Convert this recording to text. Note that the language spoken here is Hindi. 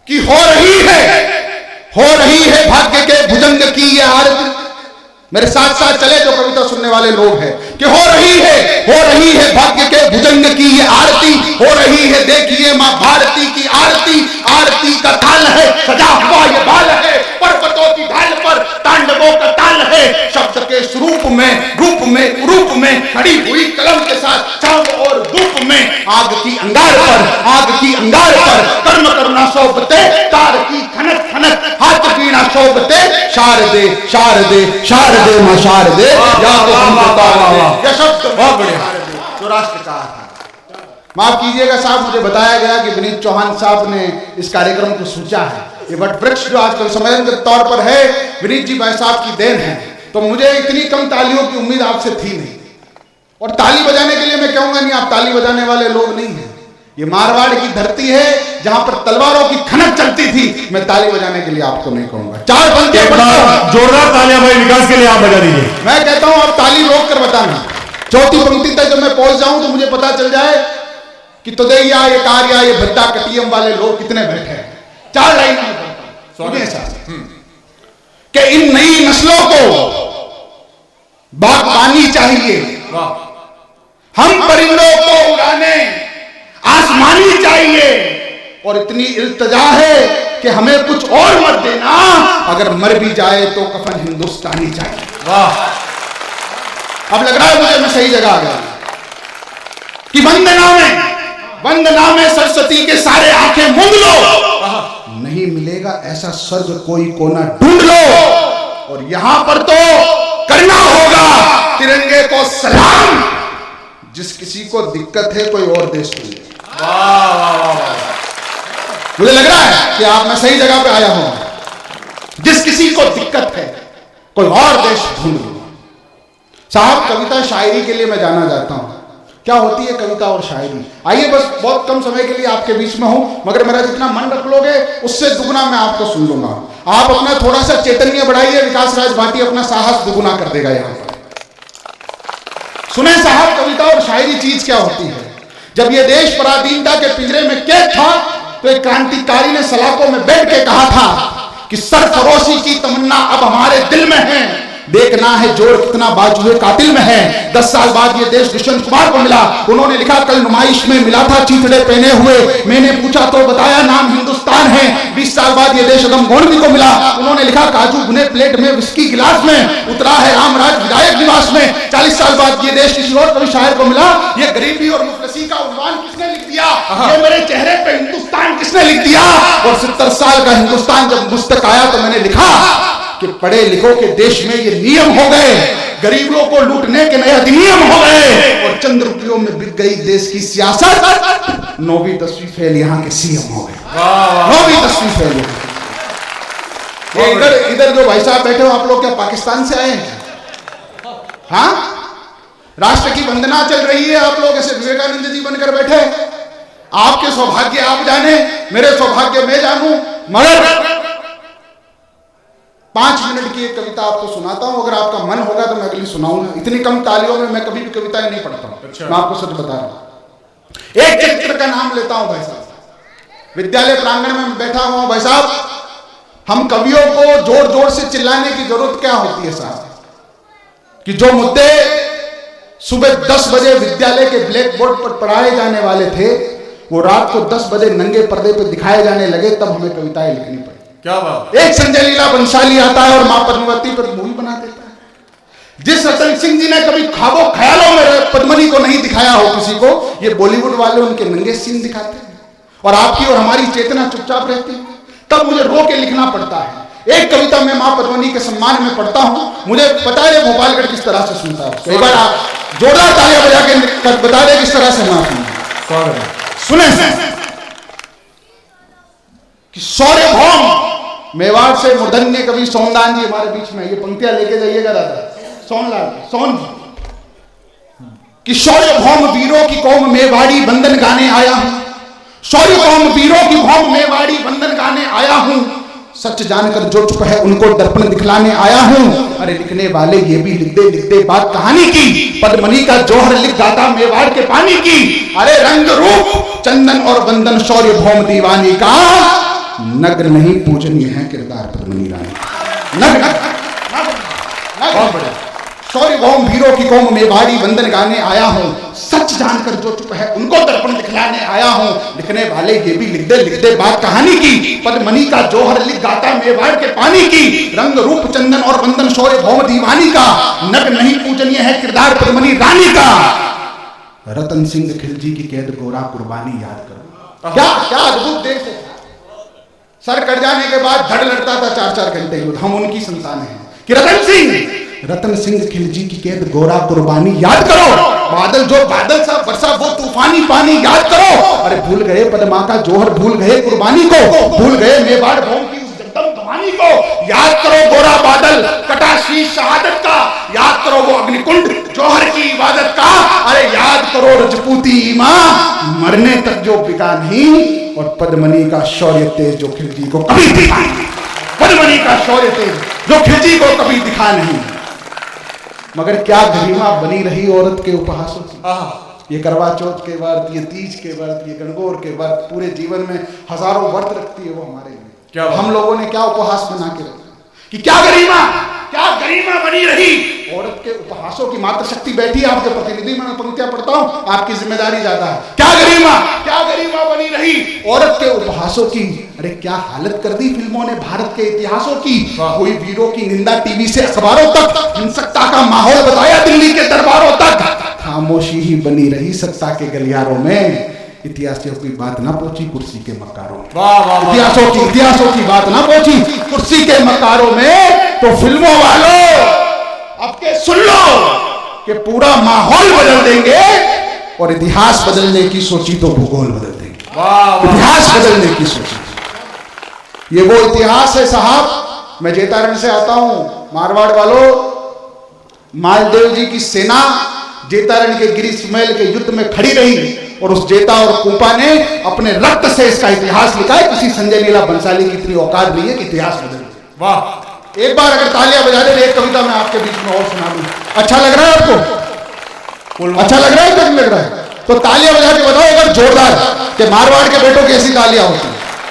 कि हो रही है भाग्य के भुजंग की ये आरती। मेरे साथ साथ चले जो कविता सुनने वाले लोग हैं कि हो रही है भाग्य के भुजंग की ये आरती, हो रही है देखिए मां भारती की आरती। आरती का ताल है सजा हुआ ये बाल है, पर्वतों की ढाल पर तांडवों का ताल है। शब्द के स्वरूप में रूप में खड़ी हुई कलम के साथ चांद और धूप में आग की अंगार पर कर्म करना शोभते, तार की खनक हाथ पीना शोभते। शारदे मां शारदे, यह शब्द बहुत बढ़िया जो राष्ट्र कहा था। माफ कीजिएगा साहब, मुझे बताया गया कि विनीत चौहान साहब ने इस कार्यक्रम को सोचा है। ये वट वृक्ष जो आजकल सम्मेलन के तौर पर है विनीत जी भाई साहब की देन है, तो मुझे इतनी कम तालियों की उम्मीद आपसे थी नहीं। और ताली बजाने के लिए मैं कहूंगा नहीं, आप ताली बजाने वाले लोग नहीं हैं। ये मारवाड़ की धरती है जहां पर तलवारों की खनक चलती थी। मैं ताली बजाने के लिए आपको नहीं कहूंगा। चार पंक्ति जोरदार तालियां भाई विकास के लिए आप बजा दीजिए। मैं कहता हूं आप ताली रोक कर बताना। चौथी पंक्ति तक जब मैं पहुंच जाऊं तो मुझे पता चल जाए कि तुदैया ये कार्या ये भद्दा कटियम वाले लोग कितने बैठे हैं। चार लाइन में कि इन नई नस्लों को बागबानी चाहिए, हम परिंदों को उड़ाने आसमानी चाहिए, और इतनी इल्तिजा है कि हमें कुछ और मत देना, अगर मर भी जाए तो कफन हिंदुस्तानी चाहिए। वाह, अब लग रहा है मुझे मैं सही जगह आ गया कि वंदना में सरस्वती के सारे आंखें मूंद लो, नहीं मिलेगा ऐसा स्वर्ग कोई कोना ढूंढ लो, और यहां पर तो करना होगा तिरंगे को सलाम, जिस किसी को दिक्कत है कोई और देश ढूंढे। मुझे लग रहा है कि आप मैं सही जगह पे आया हूं। जिस किसी को दिक्कत है कोई और देश ढूंढ लो। साहब, कविता शायरी के लिए मैं जाना चाहता हूं। क्या होती है कविता और शायरी? आइए, बस बहुत कम समय के लिए आपके बीच में हूं, मगर मेरा जितना मन रख लोगे उससे दुगना मैं आपको सुन लूंगा। आप अपना थोड़ा सा चैतन्य बढ़ाइए, विकास राज भाटी अपना साहस दुगुना कर देगा। यहां पर सुने साहब, कविता और शायरी चीज क्या होती है। जब यह देश पराधीनता के पिंजरे में कैद था तो एक क्रांतिकारी ने सलाखों में बैठ के कहा था कि सरफरोशी की तमन्ना अब हमारे दिल में है, देखना है जोर कितना बाजुए कातिल में है। 10 साल बाद ये देश दुष्यंत कुमार को मिला, उन्होंने लिखा कल नुमाइश में मिला था चीथड़े पहने हुए, मैंने पूछा तो बताया नाम हिंदुस्तान है। 20 साल बाद ये देश अदम गोंडवी को मिला, उन्होंने लिखा काजू भुने प्लेट में विस्की गिलास में, उतरा है रामराज विधायक निवास में। 40 साल बाद ये देश किसी और कवि शायर को मिला, ये गरीबी और मुफलसी का उन्वान किसने लिख दिया, ये मेरे चेहरे पे हिंदुस्तान किसने लिख दिया। और 70 साल का हिंदुस्तान जब मुझ तक आया तो मैंने लिखा कि पढ़े लिखों के देश में ये नियम हो गए, गरीबों को लूटने के नए अधिनियम हो गए, और चंद रुपयों में बिक गई देश की सियासत। 9वीं 10वीं फेल यहाँ के सीएम हो गए। 9वीं 10वीं फेल। इधर जो भाई साहब बैठे हो, आप लोग क्या पाकिस्तान से आए हैं? हाँ, राष्ट्र की वंदना चल रही है, आप लोग ऐसे विवेकानंद जी बनकर बैठे। आपके सौभाग्य आप जाने, मेरे सौभाग्य मैं जानूं, मगर 5 मिनट की एक कविता आपको सुनाता हूं। अगर आपका मन होगा तो मैं अगली सुनाऊंगा। इतनी कम तालियों में मैं कभी भी कविताएं नहीं पढ़ता हूं। अच्छा। मैं आपको सच बता रहा हूं। एक चरित्र का नाम लेता हूं भाई साहब। विद्यालय प्रांगण में बैठा हुआ भाई साहब, हम कवियों को जोर जोर से चिल्लाने की जरूरत क्या होती है साहब, कि जो मुद्दे सुबह 10 बजे विद्यालय के ब्लैक बोर्ड पर पढ़ाए जाने वाले थे, वो रात को 10 बजे नंगे पर्दे पर दिखाए जाने लगे, तब हमें कविताएं लिखनी पड़ी। क्या बात। एक संजय लीला बंसाली आता है और मां पद्मावती पर मूवी बना देता है। जिस रतन सिंह जी ने कभी ख्वाबों ख्यालों में पद्मनी को नहीं दिखाया हो किसी को, ये बॉलीवुड वाले उनके नंगे सीन दिखाते हैं, और आपकी और हमारी चेतना चुपचाप रहती है। तब मुझे रो के लिखना पड़ता है। एक कविता मैं मां पद्मनी के सम्मान में पढ़ता हूं। मुझे पता है भोपालगढ़ किस तरह से सुनता है। एक बार आप जोरदार तालियां बजा के बता दें किस तरह से मां सुने कि शौर्य भौम मेवाड़ से मूर्धन्य कवि सोनदान जी हमारे बीच में, ये पंक्तियां लेके जाइएगा दादा। सोन कि शौर्य भौम वीरों की कौम मेवाड़ी बंधन गाने आया हूं, शौर्य भौम वीरों की कौम मेवाड़ी बंधन गाने आया हूं, सच जानकर जो चुप है उनको दर्पण दिखलाने आया हूं। अरे लिखने वाले ये भी लिख दे बात कहानी की, पद्मनी का जौहर लिख गाता मेवाड़ के पानी की। अरे रंग रूप चंदन और बंदन शौर्य भौम दीवानी का, नग्न नहीं पूजनीय है किरदार पद्मिनी रानी। नग्न बहुत बड़े शौर्य कौम वीरों की कौम मेवाड़ी वंदन गाने आया हूं, सच जानकर जो चुप है उनको दर्पण दिखलाने आया हूं। लिखने वाले ये भी लिख दे बात कहानी की, पद्मनी का जोहर लिख गाता मेवाड़ के पानी की। रंग रूप चंदन और वंदन शौर्य भौम दीवानी का, नग्न नहीं पूजनीय है किरदार पद्मनी रानी का। रतन सिंह खिलजी की कैद गोरा कुर्बानी याद करो। क्या क्या अद्भुत देश है। सर कट जाने के बाद धड़ लड़ता था 4-4 घंटे युद्ध। हम उनकी संतान हैं कि रतन सिंह खिलजी की कैद गोरा कुर्बानी याद करो। बादल जो बादल सा बरसा वो तूफानी पानी याद करो। अरे भूल गए पद्मा का जोहर, भूल गए कुर्बानी को, भूल गए मेवाड़ भौम की उस जगदम भवानी को। याद करो गोरा बादल कटा शीश शहादत का, याद करो वो अग्निकुंड जोहर की इबादत का। अरे याद करो रजपूती ईमान मरने तक जो बिका नहीं, और पद्मनी का शौर्य तेज जो खिलजी को कभी दिखा नहीं। पद्मनी का शौर्य तेज जो खिलजी को कभी दिखा नहीं। मगर क्या गरिमा बनी रही औरत के उपहासों की। ये करवा चौथ के व्रत, ये तीज के व्रत, ये गणगौर के व्रत, पूरे जीवन में हजारों व्रत रखती है वो हमारे लिए। क्या हम लोगों ने क्या उपहास बना के रखा कि क्या गरिमा बनी रही औरत के उपहासों की। मात्र शक्ति बैठी है आपके प्रतिनिधि, मैं पंक्तियां पढ़ता हूं, आपकी जिम्मेदारी ज्यादा है। क्या गरिमा बनी रही औरत के उपहासों की। अरे क्या हालत कर दी फिल्मों ने भारत के इतिहासों की। कोई वीरों की निंदा टीवी से अखबारों तक, हिंसकता का माहौल बताया दिल्ली के दरबारों तक। खामोशी ही बनी रही सत्ता के गलियारों में। इतिहासों की बात ना पहुंची कुर्सी के मकारों में। इतिहासों की बात ना पहुंची कुर्सी के मकारों में। तो फिल्मों वालों अब के सुन लो कि पूरा माहौल बदल देंगे, और इतिहास बदलने की सोची तो भूगोल बदल देंगे। इतिहास बदलने की सोची, ये वो इतिहास है साहब। मैं जेतारण से आता हूं। मारवाड़ वालों, मालदेव जी की सेना जेतारण के गिरी सुमेल के युद्ध में खड़ी रही, और उस जेता और कुंपा ने अपने रक्त से इसका इतिहास लिखा है। किसी संजय लीला बंसाली की इतनी औकात नहीं है कि इतिहास बदल। वाह, एक बार अगर तालियां बजा दे, एक कविता मैं आपके बीच में और सुना दूं। अच्छा लग रहा है आपको? अच्छा लग रहा है? तो तालियां बजा के बताओ अगर जोरदार, कि मारवाड़ के बेटों की ऐसी तालियां होती।